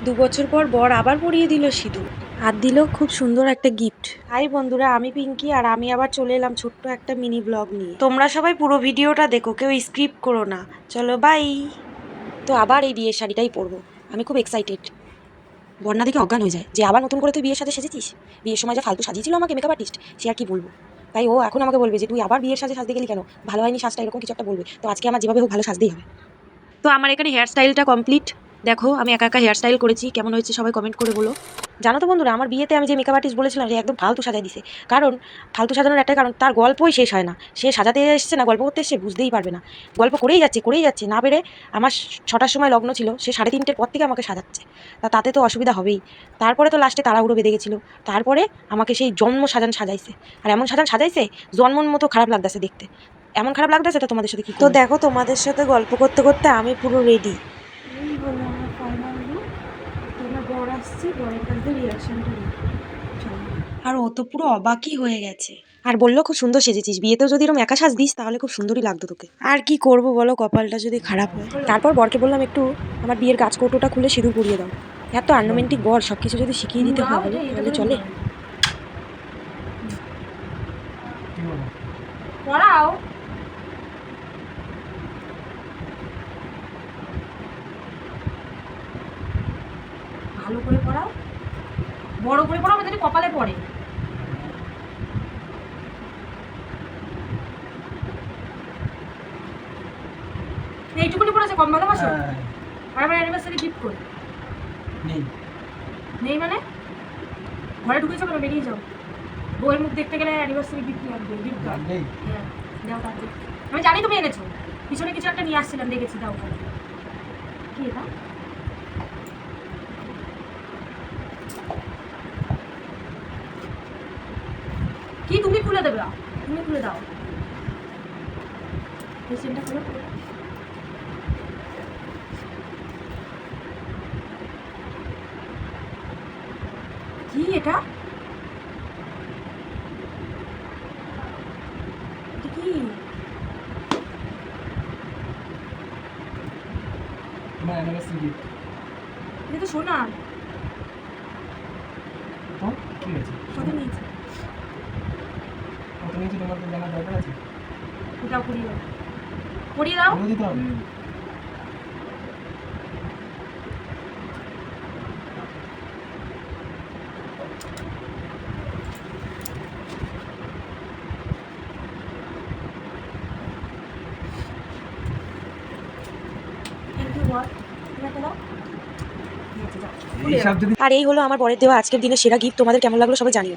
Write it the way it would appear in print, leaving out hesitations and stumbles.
2 বছর পর বর আবার পরিয়ে দিল সিঁদুর আর দিল খুব সুন্দর একটা গিফট। হাই বন্ধুরা, আমি পিঙ্কি আর আমি আবার চলে এলাম ছোট্ট একটা মিনি ব্লগ নিয়ে। তোমরা সবাই পুরো ভিডিওটা দেখো, কেউ স্ক্রিপ্ট করো না। চলো বাই। তো আবার এই বিয়ের শাড়িটাই পরবো, আমি খুব এক্সাইটেড। বর্ণা দেখে অজ্ঞান হয়ে যায় যে আবার নতুন করে তুই বিয়ের সাথে সেজেছিস। বিয়ের সময় যা ফালতু সাজিয়েছিল আমাকে মেকআপ আর্টিস্ট, সে আর কি বলবো। তাই ও এখন আমাকে বলবে যে তুই আবার বিয়ের সাজে সাজতে গেলি কেন, ভালো হয়নি সাজটা, এরকম কিছু একটা বলবে। তো আজকে আমার যেভাবে হোক ভালো সাজতেই হবে। তো আমার এখানে হেয়ার স্টাইলটা কমপ্লিট। দেখো আমি একা একা হেয়ার স্টাইল করেছি, কেমন হয়েছে সবাই কমেন্ট করে বলো। জানো তো বন্ধুরা, আমার বিয়েতে আমি যে মেকআপ আর্টিস্ট বলেছিলাম যে একদম ফালতু সাজাই দিছে। কারণ ফালতু সাজানোর একটা কারণ, তার গল্পই শেষ হয় না। সে সাজাতে এসছে না গল্প করতে এসছে, বুঝতেই পারবে না। গল্প করেই যাচ্ছে না পেরে। আমার 6টার সময় লগ্ন ছিল, সে 3:30-এর পর থেকে আমাকে সাজাচ্ছে। তাতে তো অসুবিধা হবেই। তারপরে তো লাস্টে তাড়াহুড়ো বেঁধে গেছিলো। তারপরে আমাকে সেই জন্ম সাজান সাজাইছে। আর এমন সাজান সাজাইছে জন্মর মতো খারাপ লাগতেছে দেখতে। এমন খারাপ লাগতেছে, তো তোমাদের সাথে কি তো দেখো, তোমাদের সাথে গল্প করতে করতে আমি পুরো রেডি। এই হলো আমার ফাইনাল লুক। তোমার বর আসছে, বরের কাছ থেকে রিয়াকশনটা নিই। আর ও তো পুরো অবাকই হয়ে গেছে। আর বললো খুব সুন্দর সেজেছিস, বিয়েতেও যদি এরকম একা সাজ দিস তাহলে খুব সুন্দরই লাগতো তোকে। আর কি করব বলো, কপালটা যদি খারাপ হয়। তারপর বরকে বললাম একটু আমার বিয়ের গাছকৌটোটা খুলে সিঁদুর পরিয়ে দাও। এত আর্নামেন্টিক বর, সবকিছু যদি শিখিয়ে দিতে হয় তাহলে চলে। পড়াও। ভালো করে পড়াও, বড় করে পড়াও, যাতে কপালে পড়ে। এইটুকুনি পড়েছে, কম ভালোবাসো। আর আমার অ্যানিভার্সারি গিফট করে নেই। নেই মানে ঘরে ঢুকেছো কেন, বেরিয়ে যাও। বউয়ের মুখ দেখতে গেলে অ্যানিভার্সারি গিফট লাগবে। গিফট নেই, হ্যাঁ দাও তাকে। আমি জানি তুমি এনেছো, পিছনে কিছু একটা নিয়ে আসছিলাম, দেখেছি। দাও কি এটা? কি তুমি খুলে দেবে? তুমি খুলে দাও। এই চেনটা খুলে কি এটা? কি তোমার অ্যানিভার্সারি গিফট? এটা তো সোনা। তো কি হয়েছে? কত নিয়েছে? কত নিয়েছে তোমার তো জানার দরকার আছে। এটাও পরিয়ে দাও, পরিয়ে দাও। দিতে হবে। আর এই হলো আমার বরের দেওয়া আজকের দিনের সেরা গিফট। তোমাদের কেমন লাগলো সবাই জানিও।